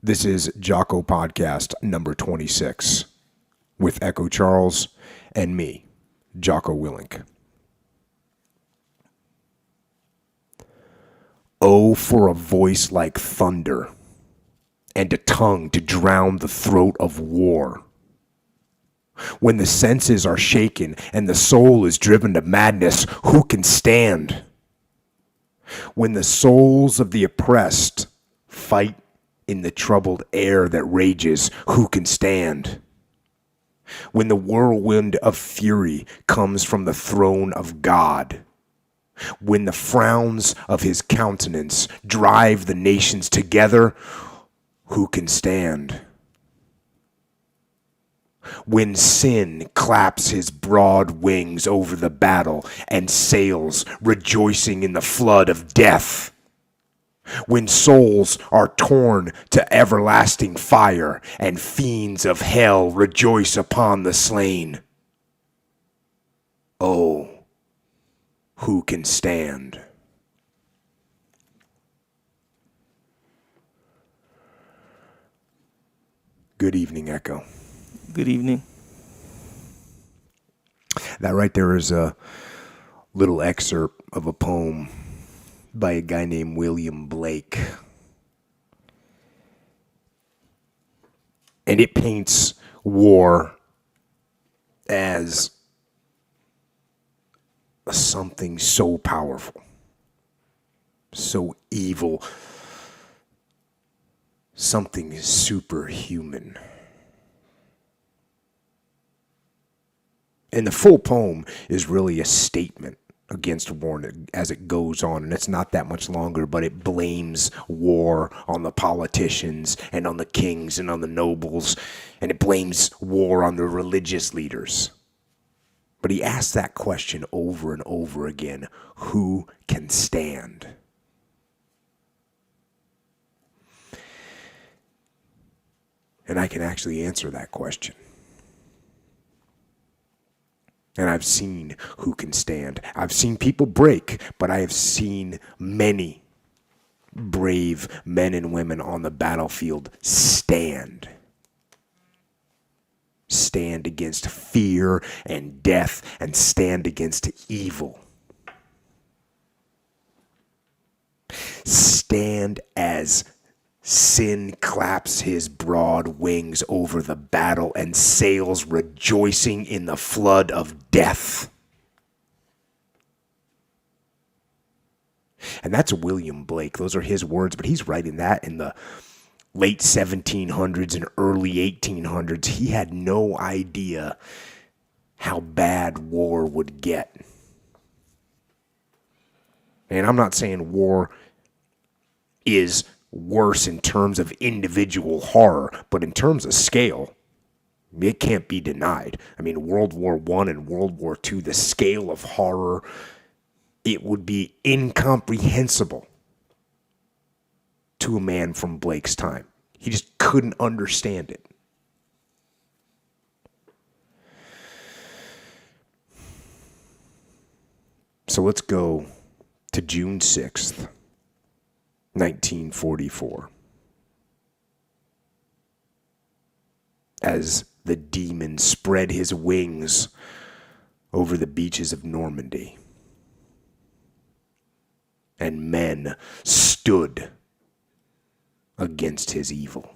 This is Jocko Podcast number 26 with Echo Charles and me, Jocko Willink. Oh, for a voice like thunder and a tongue to drown the throat of war. When the senses are shaken and the soul is driven to madness, who can stand? When the souls of the oppressed fight in the troubled air that rages, who can stand? When the whirlwind of fury comes from the throne of God, when the frowns of his countenance drive the nations together, who can stand? When sin claps his broad wings over the battle and sails rejoicing in the flood of death, when souls are torn to everlasting fire and fiends of hell rejoice upon the slain, oh, who can stand? Good evening, Echo. Good evening. That right there is a little excerpt of a poem by a guy named William Blake. And it paints war as something so powerful, so evil, something superhuman. And the full poem is really a statement against war as it goes on, and it's not that much longer, but it blames war on the politicians and on the kings and on the nobles, and it blames war on the religious leaders. But he asks that question over and over again: who can stand? And I can actually answer that question. And I've seen who can stand. I've seen people break, but I have seen many brave men and women on the battlefield stand. Stand against fear and death and stand against evil. Stand as sin claps his broad wings over the battle and sails rejoicing in the flood of death. And that's William Blake. Those are his words, but he's writing that in the late 1700s and early 1800s. He had no idea how bad war would get. And I'm not saying war is worse in terms of individual horror, but in terms of scale, it can't be denied. I mean, World War I and World War II, the scale of horror, it would be incomprehensible to a man from Blake's time. He just couldn't understand it. So let's go to June 6th. 1944. As the demon spread his wings over the beaches of Normandy, and men stood against his evil.